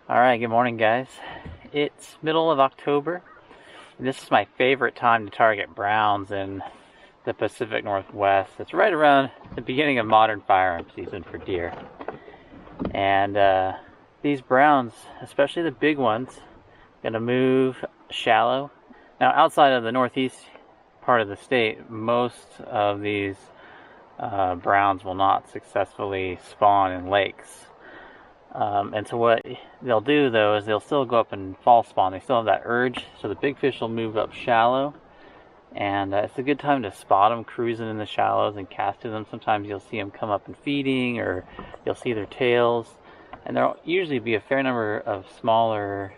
Alright, good morning guys. It's middle of October. And this is my favorite time to target browns in the Pacific Northwest. It's right around the beginning of modern firearm season for deer. And these browns, especially the big ones, gonna move shallow. Now outside of the northeast part of the state, most of these browns will not successfully spawn in lakes. And so what they'll do though is they'll still go up and fall spawn. They still have that urge, so the big fish will move up shallow, and it's a good time to spot them cruising in the shallows and cast to them. Sometimes you'll see them come up and feeding, or you'll see their tails, and there'll usually be a fair number of smaller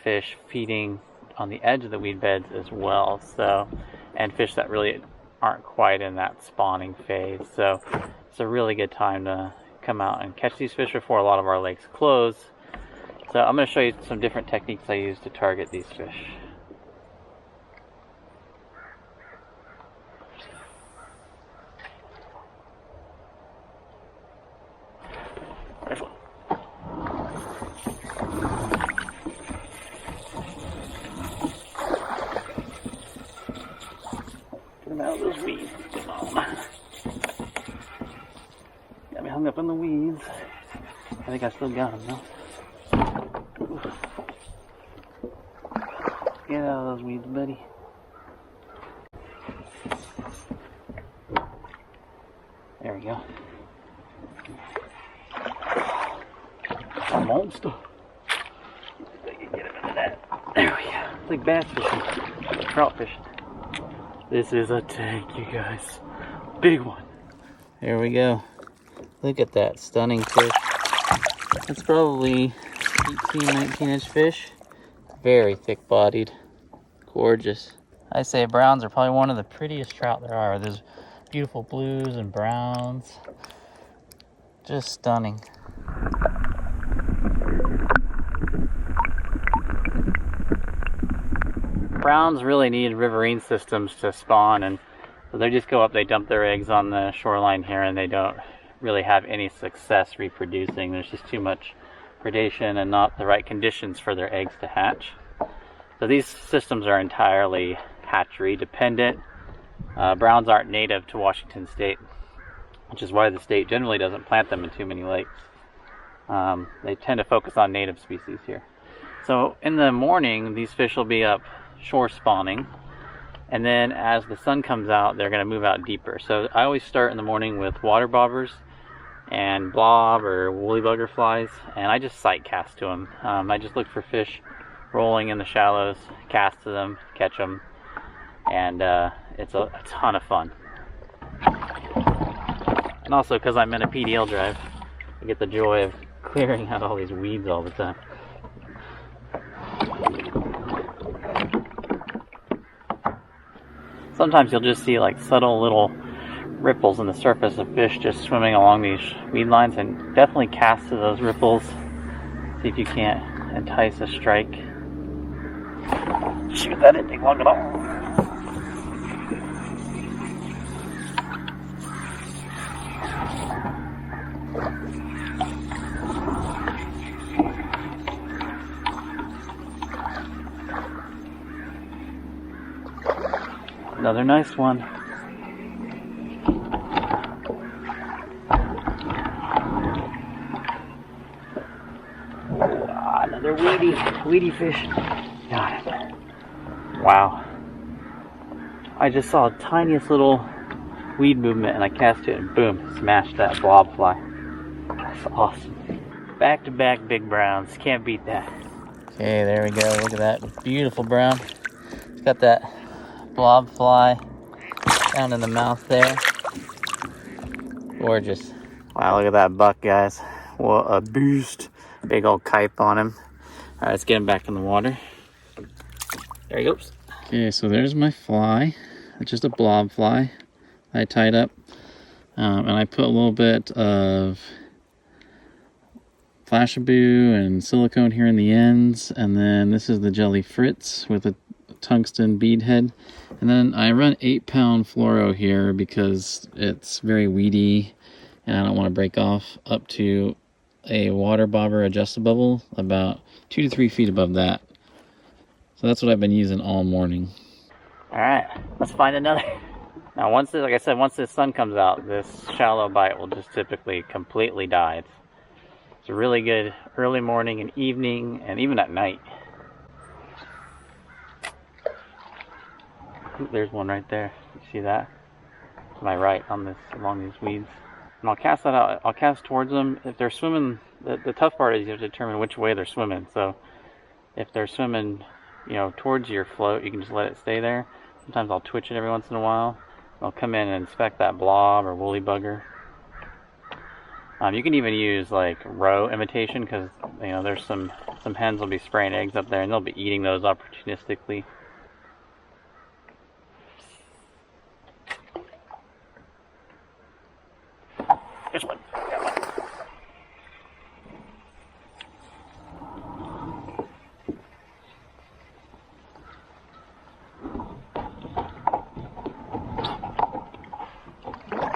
fish feeding on the edge of the weed beds as well. So, and fish that really aren't quite in that spawning phase. So it's a really good time to come out and catch these fish before a lot of our lakes close. So I'm going to show you some different techniques I use to target these fish. Get them out of those weeds. Come on. Got me hung up in the weeds. I think I still got them though. Ooh. Get out of those weeds, buddy. There we go. A monster. I can get him into that. There we go. It's like bass fishing, trout fishing. This is a tank, you guys. Big one. There we go. Look at that stunning fish. It's probably 18, 19-inch fish. Very thick-bodied. Gorgeous. I say browns are probably one of the prettiest trout there are. There's beautiful blues and browns. Just stunning. Browns really need riverine systems to spawn, and so they just go up, they dump their eggs on the shoreline here, and they don't really have any success reproducing. There's just too much predation and not the right conditions for their eggs to hatch. So these systems are entirely hatchery dependent. Browns aren't native to Washington State, which is why the state generally doesn't plant them in too many lakes. They tend to focus on native species here. So in the morning, these fish will be up shore spawning, and then as the sun comes out, they're going to move out deeper. So I always start in the morning with water bobbers and blob or woolly bugger flies, and I just sight cast to them. I just look for fish rolling in the shallows, cast to them, catch them, and it's a ton of fun. And also because I'm in a PDL drive, I get the joy of clearing out all these weeds all the time. Sometimes you'll just see like subtle little ripples in the surface of fish just swimming along these weed lines, and definitely cast to those ripples. See if you can't entice a strike. Shoot, that didn't take long at all. Another nice one. Another weedy fish. Got it. Wow. I just saw the tiniest little weed movement and I cast it and boom, smashed that blob fly. That's awesome. Back to back big browns. Can't beat that. Okay, there we go. Look at that beautiful brown. It's got that blob fly down in the mouth there. Gorgeous. Wow, look at that buck, guys. What a beast. Big old kipe on him. Alright, let's get him back in the water. There he goes. Okay, so there's my fly. It's just a blob fly I tied up. And I put a little bit of Flashaboo and silicone here in the ends. And then this is the Jelly Fritz with a tungsten bead head. And then I run 8-pound fluoro here because it's very weedy and I don't want to break off, up to a water bobber adjustable bubble about 2 to 3 feet above that. So that's what I've been using all morning. Alright, let's find another. Now once this, like I said, once the sun comes out, this shallow bite will just typically completely die. It's really good early morning and evening, and even at night. Ooh, there's one right there. You see that? To my right on this, along these weeds. And I'll cast that out. I'll cast towards them. If they're swimming, the tough part is you have to determine which way they're swimming. So if they're swimming, you know, towards your float, you can just let it stay there. Sometimes I'll twitch it every once in a while. I'll come in and inspect that blob or woolly bugger. You can even use like roe imitation, because you know there's some hens will be spraying eggs up there, and they'll be eating those opportunistically. There's one. Got one.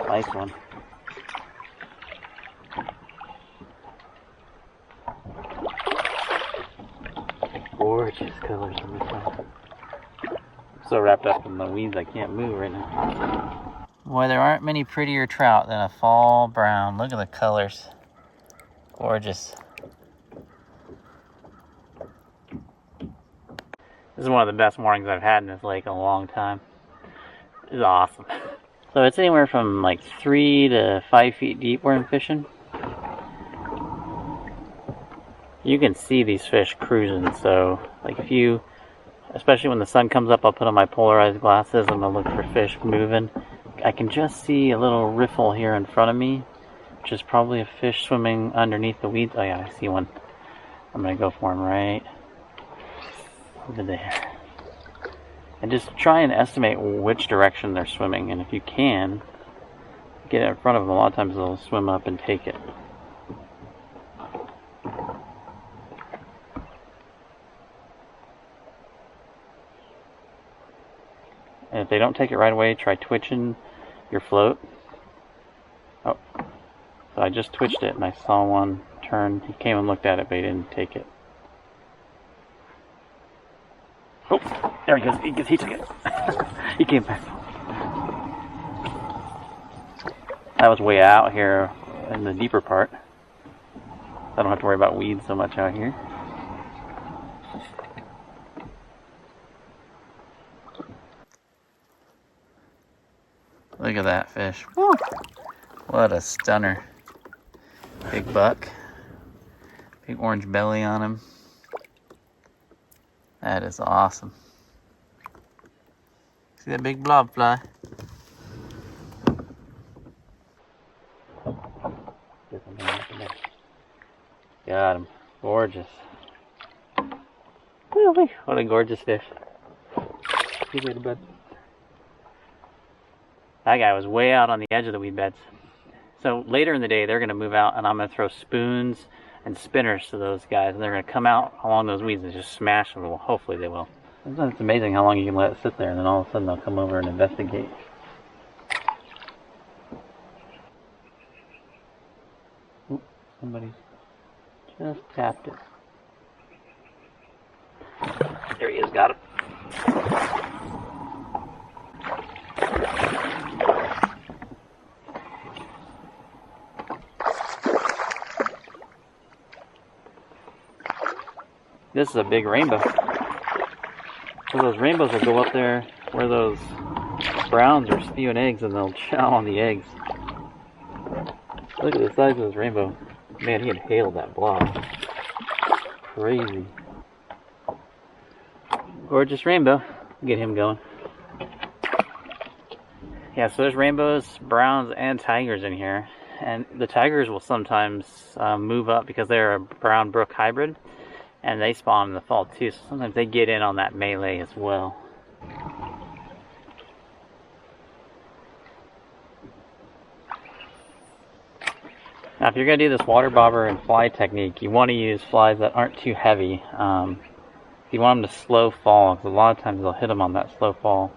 Nice one. Gorgeous colors on this one. I'm so wrapped up in the weeds I can't move right now. Boy, there aren't many prettier trout than a fall brown. Look at the colors. Gorgeous. This is one of the best mornings I've had in this lake in a long time. This is awesome. So it's anywhere from like 3 to 5 feet deep where I'm fishing. You can see these fish cruising, so like if you, especially when the sun comes up, I'll put on my polarized glasses and I'll look for fish moving. I can just see a little riffle here in front of me, which is probably a fish swimming underneath the weeds. Oh yeah, I see one. I'm gonna go for him right over there. And just try and estimate which direction they're swimming, and if you can, get in front of them. A lot of times they'll swim up and take it. And if they don't take it right away, try twitching your float. Oh, so I just twitched it and I saw one turn. He came and looked at it, but he didn't take it. Oh, there he goes. He took it. He came back. That was way out here in the deeper part. I don't have to worry about weeds so much out here. Look at that fish. Woo. What a stunner. Big buck. Big orange belly on him. That is awesome. See that big blob fly? Got him. Gorgeous. What a gorgeous fish. Good little bud. That guy was way out on the edge of the weed beds. So later in the day, they're going to move out, and I'm going to throw spoons and spinners to those guys, and they're going to come out along those weeds and just smash them. Well, hopefully they will. It's amazing how long you can let it sit there, and then all of a sudden they'll come over and investigate. Ooh, somebody just tapped it. There he is, got him. This is a big rainbow. So those rainbows will go up there where those browns are spewing eggs, and they'll chow on the eggs. Look at the size of this rainbow. Man, he inhaled that blob. Crazy. Gorgeous rainbow. Get him going. Yeah, so there's rainbows, browns, and tigers in here. And the tigers will sometimes move up because they're a brown brook hybrid. And they spawn in the fall too, so sometimes they get in on that melee as well. Now if you're going to do this water bobber and fly technique, you want to use flies that aren't too heavy. You want them to slow fall, because a lot of times they'll hit them on that slow fall.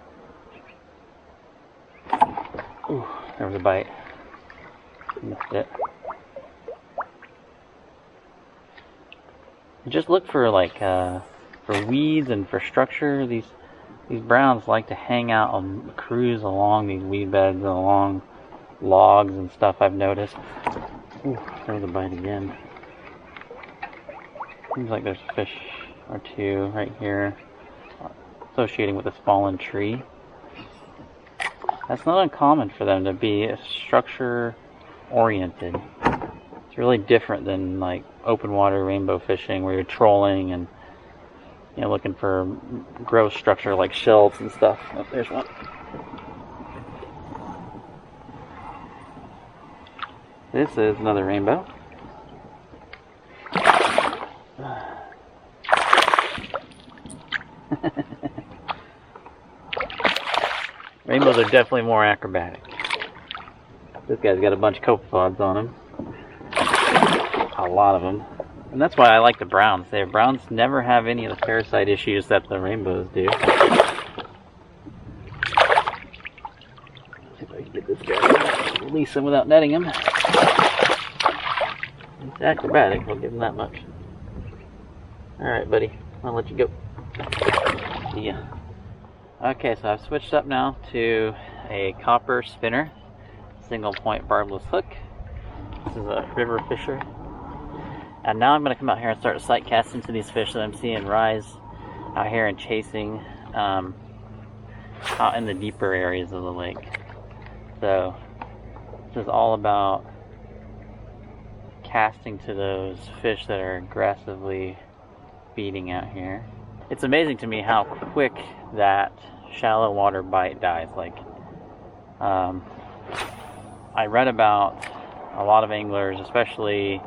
Ooh, there was a bite. Missed it. Just look for like for weeds and for structure. These browns like to hang out on cruise along these weed beds and along logs and stuff, I've noticed. Ooh, there's a bite again. Seems like there's a fish or two right here associating with this fallen tree. That's not uncommon for them to be structure oriented. It's really different than like open water rainbow fishing where you're trolling and looking for gross structure like shells and stuff. Oh, there's one. This is another rainbow. Rainbows are definitely more acrobatic. This guy's got a bunch of copepods on him. A lot of them. And that's why I like the browns. The browns never have any of the parasite issues that the rainbows do. See if I can get this guy. Release him without netting him. It's acrobatic, I'll give him that much. Alright, buddy. I'll let you go. See ya. Okay, so I've switched up now to a copper spinner, single point barbless hook. This is a river fisher. And now I'm going to come out here and start sight casting to these fish that I'm seeing rise out here and chasing out in the deeper areas of the lake. So this is all about casting to those fish that are aggressively feeding out here. It's amazing to me how quick that shallow water bite dies. Like, I read about a lot of anglers, especially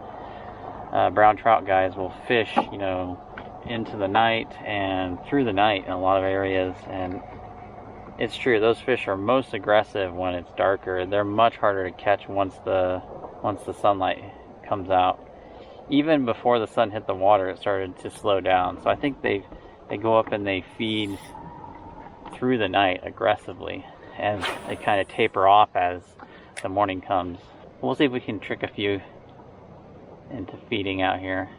brown trout guys, will fish, into the night and through the night in a lot of areas, and it's true, those fish are most aggressive when it's darker. They're much harder to catch once the sunlight comes out. Even before the sun hit the water, it started to slow down. So I think they go up and they feed through the night aggressively, and they kind of taper off as the morning comes. We'll see if we can trick a few into feeding out here.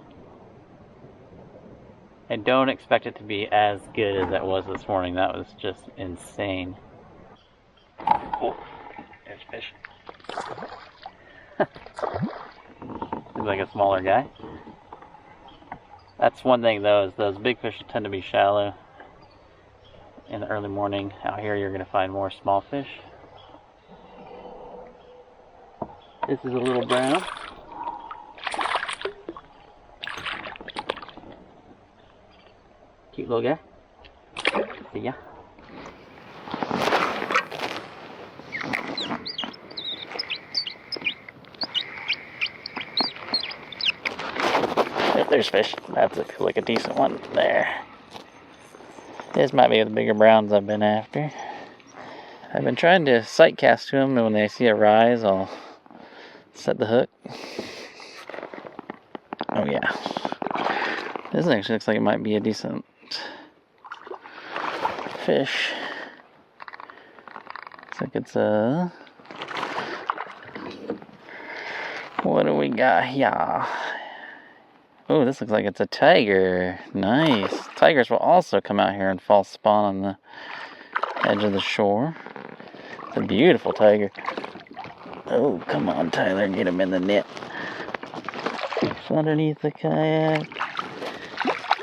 I don't expect it to be as good as it was this morning. That was just insane. Oh, there's fish. Seems like a smaller guy. That's one thing though, is those big fish tend to be shallow in the early morning. Out here you're going to find more small fish. This is a little brown. Cute little guy. See ya. Yep, there's fish. That's like a decent one there. This might be the bigger browns I've been after. I've been trying to sight cast to them, and when they see a rise, I'll set the hook. Oh yeah. This actually looks like it might be a decent fish. Looks like it's a... What do we got here? Oh, this looks like it's a tiger. Nice. Tigers will also come out here and fall spawn on the edge of the shore. It's a beautiful tiger. Oh, come on, Tyler, get him in the net. It's underneath the kayak.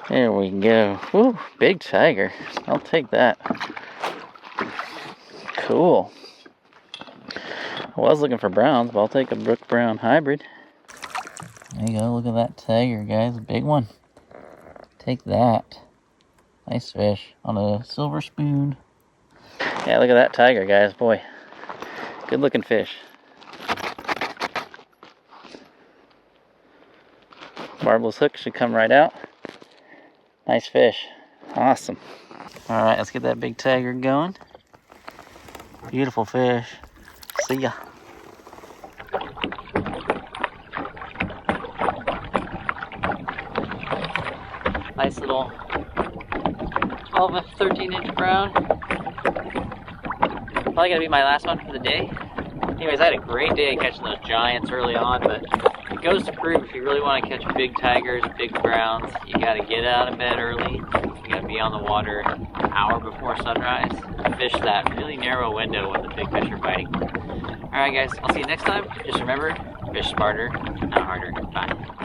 There we go. Woo, big tiger. I'll take that. Cool. I was looking for browns, but I'll take a Brook brown hybrid. There you go, look at that tiger, guys. Big one. Take that. Nice fish on a silver spoon. Yeah, look at that tiger, guys. Boy, good looking fish. Barbless hook should come right out. Nice fish. Awesome. Alright, let's get that big tiger going. Beautiful fish. See ya. Nice little 12 to 13 inch brown. Probably gonna be my last one for the day. Anyways, I had a great day catching those giants early on, but goes to prove if you really want to catch big tigers, big browns, you got to get out of bed early. You got to be on the water an hour before sunrise. Fish that really narrow window when the big fish are biting. Alright guys, I'll see you next time. Just remember, fish smarter, not harder. Bye.